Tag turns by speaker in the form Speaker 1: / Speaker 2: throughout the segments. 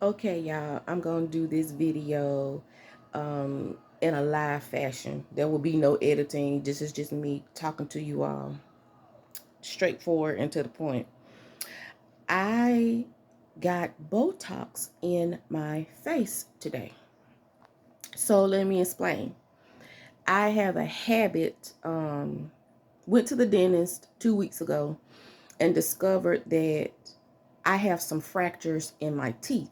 Speaker 1: Okay, y'all, I'm gonna do this video in a live fashion. There will be no editing. This is just me talking to you all straightforward and to the point. I got Botox in my face today. So let me explain. I have a habit, went to the dentist 2 weeks ago and discovered that I have some fractures in my teeth.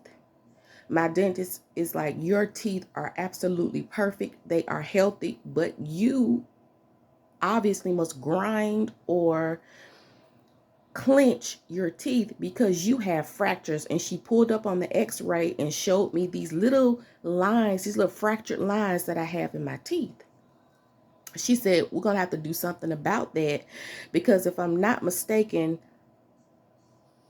Speaker 1: My dentist is like, your teeth are absolutely perfect. They are healthy, but you obviously must grind or clench your teeth because you have fractures. And she pulled up on the x-ray and showed me these little lines, these little fractured lines that I have in my teeth. She said, we're going to have to do something about that because if I'm not mistaken,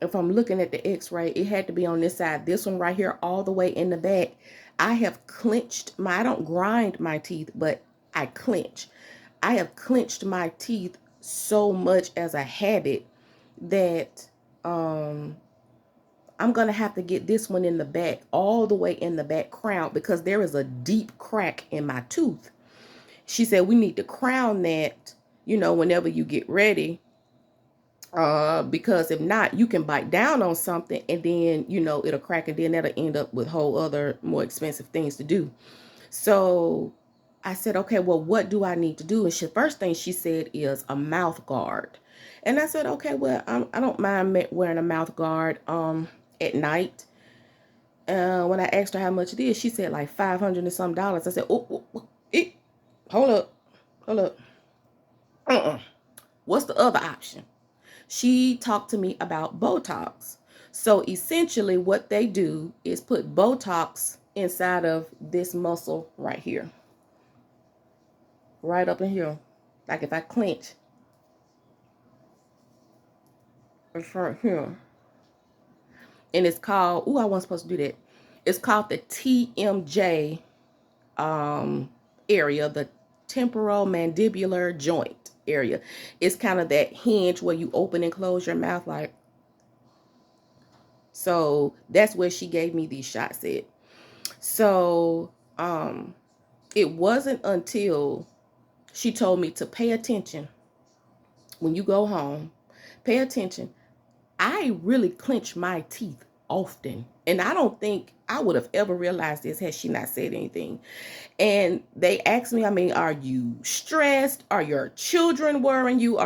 Speaker 1: if I'm looking at the x-ray, it had to be on this side. This one right here, all the way in the back. I have clenched I don't grind my teeth, but I clench. I have clenched my teeth so much as a habit that I'm going to have to get this one in the back, all the way in the back crown, because there is a deep crack in my tooth. She said, we need to crown that, whenever you get ready. Because if not, you can bite down on something and then, it'll crack and then that'll end up with whole other more expensive things to do. So I said, okay, well, what do I need to do? And first thing she said is a mouth guard. And I said, okay, well, I don't mind wearing a mouth guard at night. When I asked her how much it is, she said like $500 and some dollars. I said, hold up, hold up. What's the other option? She talked to me about Botox. So essentially what they do is put Botox inside of this muscle right here. Right up in here. Like if I clench, it's right here. And it's called, I wasn't supposed to do that. It's called the TMJ area, the temporal mandibular joint area. It's kind of that hinge where you open and close your mouth like. So that's where she gave me these shots at. So it wasn't until she told me to pay attention when you go home. Pay attention. I really clench my teeth often. And I don't think I would have ever realized this had she not said anything. And they asked me, are you stressed? Are your children worrying you?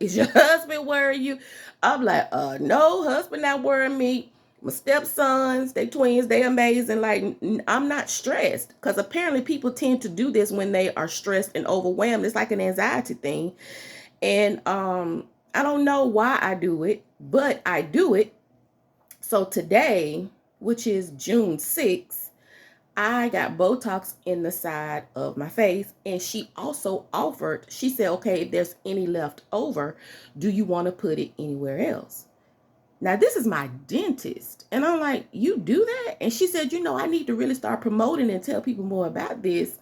Speaker 1: Is your husband worrying you? I'm like, no, husband not worrying me. My stepsons, they twins, they amazing. Like, I'm not stressed. Because apparently people tend to do this when they are stressed and overwhelmed. It's like an anxiety thing. And I don't know why I do it, but I do it. So today, which is June 6th, I got Botox in the side of my face. And she also offered, she said, okay, if there's any left over, do you want to put it anywhere else? Now, this is my dentist. And I'm like, you do that? And she said, I need to really start promoting and tell people more about this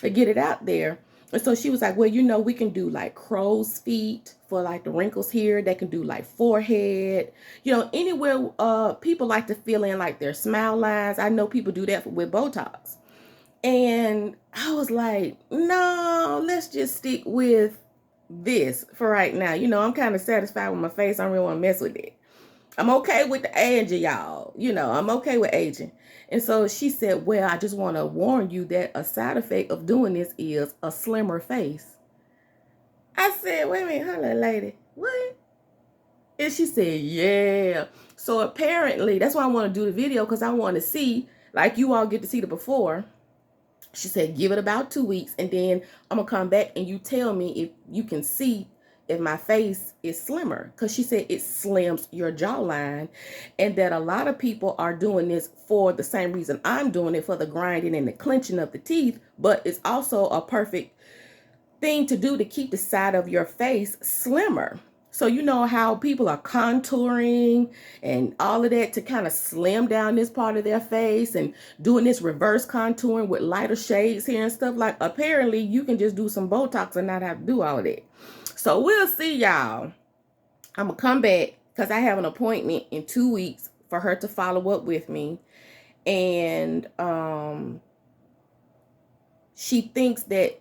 Speaker 1: to get it out there. And so she was like, well, we can do like crow's feet for like the wrinkles here. They can do like forehead, anywhere people like to fill in like their smile lines. I know people do that with Botox. And I was like, no, let's just stick with this for right now. I'm kind of satisfied with my face. I don't really want to mess with it. I'm okay with the aging, y'all. I'm okay with aging. And so she said, well, I just want to warn you that a side effect of doing this is a slimmer face. I said, wait a minute, hello, lady. What? And she said, yeah. So apparently, that's why I want to do the video, because I want to see, like you all get to see the before. She said, give it about 2 weeks, and then I'm going to come back and you tell me if you can see if my face is slimmer, because she said it slims your jawline, and that a lot of people are doing this for the same reason I'm doing it, for the grinding and the clenching of the teeth, but it's also a perfect thing to do to keep the side of your face slimmer. So you know how people are contouring and all of that to kind of slim down this part of their face and doing this reverse contouring with lighter shades here and stuff. Like, apparently you can just do some Botox and not have to do all of that. So we'll see, y'all. I'm going to come back because I have an appointment in 2 weeks for her to follow up with me. And she thinks that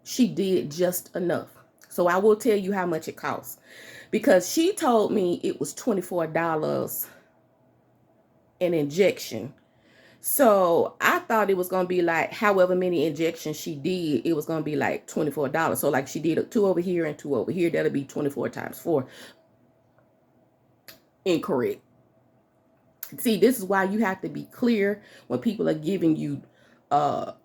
Speaker 1: she did just enough. So I will tell you how much it costs, because she told me it was $24 an injection. So I thought it was going to be like however many injections she did, it was going to be like $24. So like she did 2 over here and 2 over here, that'll be 24 times 4. Incorrect. See, this is why you have to be clear when people are giving you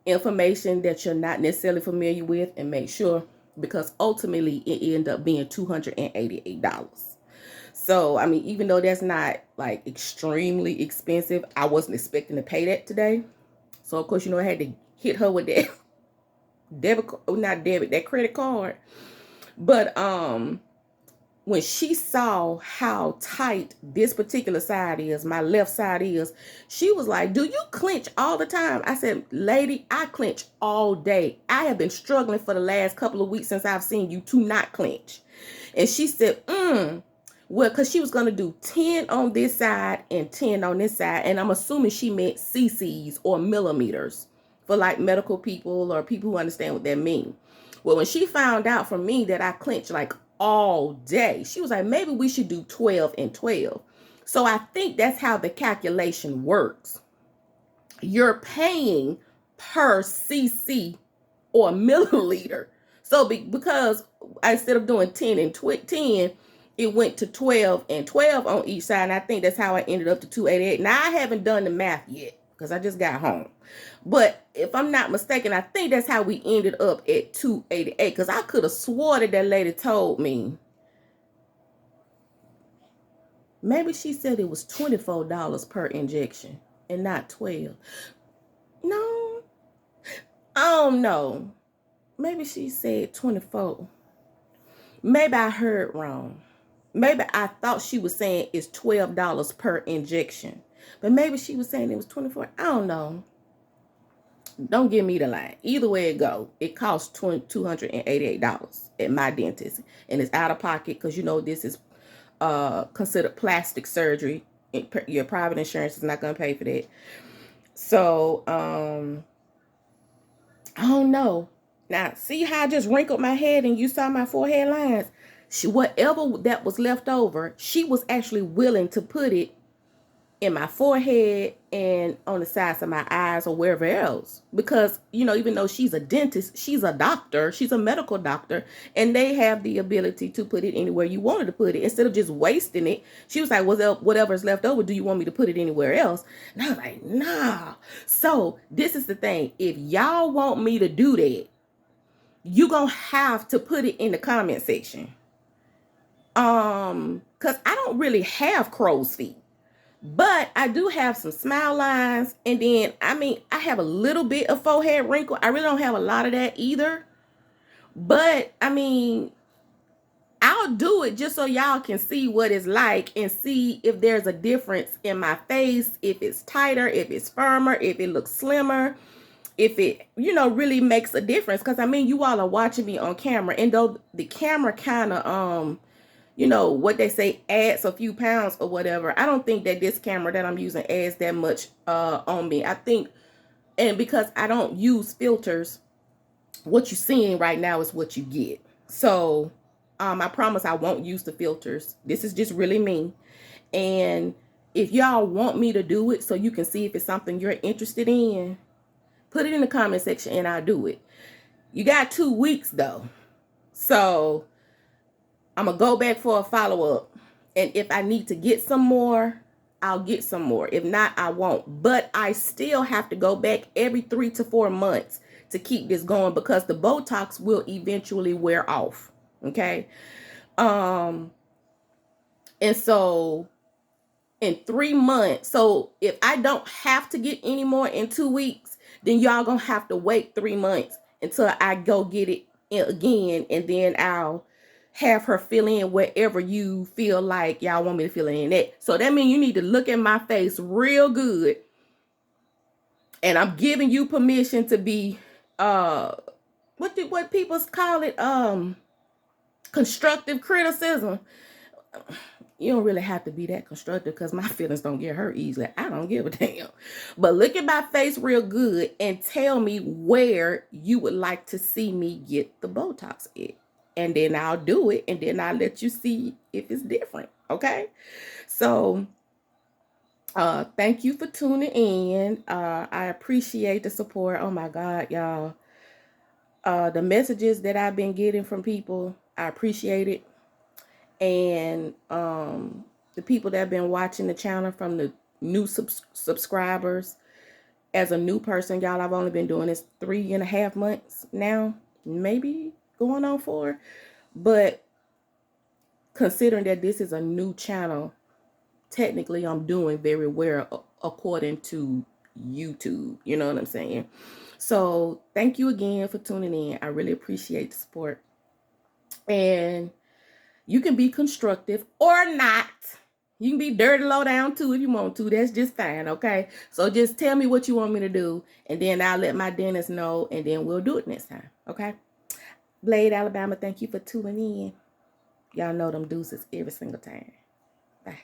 Speaker 1: information that you're not necessarily familiar with, and make sure, because ultimately it ended up being $288. So, I mean, even though that's not like extremely expensive, I wasn't expecting to pay that today. So, of course, you know, I had to hit her with that that credit card. But when she saw how tight this particular side is, my left side is, she was like, do you clench all the time? I said, lady, I clench all day. I have been struggling for the last couple of weeks since I've seen you to not clench. And she said, well, because she was going to do 10 on this side and 10 on this side. And I'm assuming she meant cc's or millimeters for like medical people or people who understand what that means. Well, when she found out from me that I clench like all day, she was like, maybe we should do 12 and 12. So I think that's how the calculation works. You're paying per cc or milliliter. So because instead of doing 10 and 10, it went to 12 and 12 on each side. And I think that's how I ended up to 288. Now, I haven't done the math yet because I just got home. But if I'm not mistaken, I think that's how we ended up at 288. Because I could have swore that lady told me. Maybe she said it was $24 per injection and not 12. No. I don't know. Maybe she said 24. Maybe I heard wrong. Maybe I thought she was saying it's $12 per injection. But maybe she was saying it was 24. I don't know. Don't give me the line. Either way it go, it costs $288 at my dentist. And it's out of pocket because, you know, this is considered plastic surgery. Your private insurance is not going to pay for that. So, I don't know. Now, see how I just wrinkled my head and you saw my forehead lines? Whatever that was left over, she was actually willing to put it in my forehead and on the sides of my eyes or wherever else. Because, you know, even though she's a dentist, she's a doctor, she's a medical doctor, and they have the ability to put it anywhere you wanted to put it. Instead of just wasting it, she was like, whatever's left over, do you want me to put it anywhere else? And I was like, nah. So this is the thing. If y'all want me to do that, you gonna have to put it in the comment section. Because I don't really have crow's feet. But I do have some smile lines. And then, I mean, I have a little bit of forehead wrinkle. I really don't have a lot of that either. But, I mean, I'll do it just so y'all can see what it's like and see if there's a difference in my face, if it's tighter, if it's firmer, if it looks slimmer, if it, you know, really makes a difference. Because, I mean, you all are watching me on camera. And though the camera kind of, you know, what they say adds a few pounds or whatever, I don't think that this camera that I'm using adds that much on me. I think, and because I don't use filters, what you're seeing right now is what you get. So I promise I won't use the filters. This is just really me. And if y'all want me to do it so you can see if it's something you're interested in, put it in the comment section and I'll do it. You got 2 weeks though. So I'm going to go back for a follow-up. And if I need to get some more, I'll get some more. If not, I won't. But I still have to go back every 3 to 4 months to keep this going because the Botox will eventually wear off. Okay? And so in 3 months, so if I don't have to get any more in 2 weeks, then y'all going to have to wait 3 months until I go get it again. And then I'll have her fill in wherever you feel like y'all want me to fill in at. So that means you need to look at my face real good. And I'm giving you permission to be what people call it, constructive criticism. You don't really have to be that constructive because my feelings don't get hurt easily. I don't give a damn. But look at my face real good and tell me where you would like to see me get the Botox at. And then I'll do it, and then I'll let you see if it's different, okay? So, thank you for tuning in. I appreciate the support. Oh my God, y'all. The messages that I've been getting from people, I appreciate it. And the people that have been watching the channel, from the new subscribers. As a new person, y'all, I've only been doing this 3.5 months now, maybe going on 4. But considering that this is a new channel, technically I'm doing very well according to YouTube. You know what I'm saying? So thank you again for tuning in. I really appreciate the support. And you can be constructive or not. You can be dirty low down too if you want to. That's just fine, okay? So just tell me what you want me to do, and then I'll let my dentist know, and then we'll do it next time, okay? Blade, Alabama, thank you for tuning in. Y'all know them deuces every single time. Bye.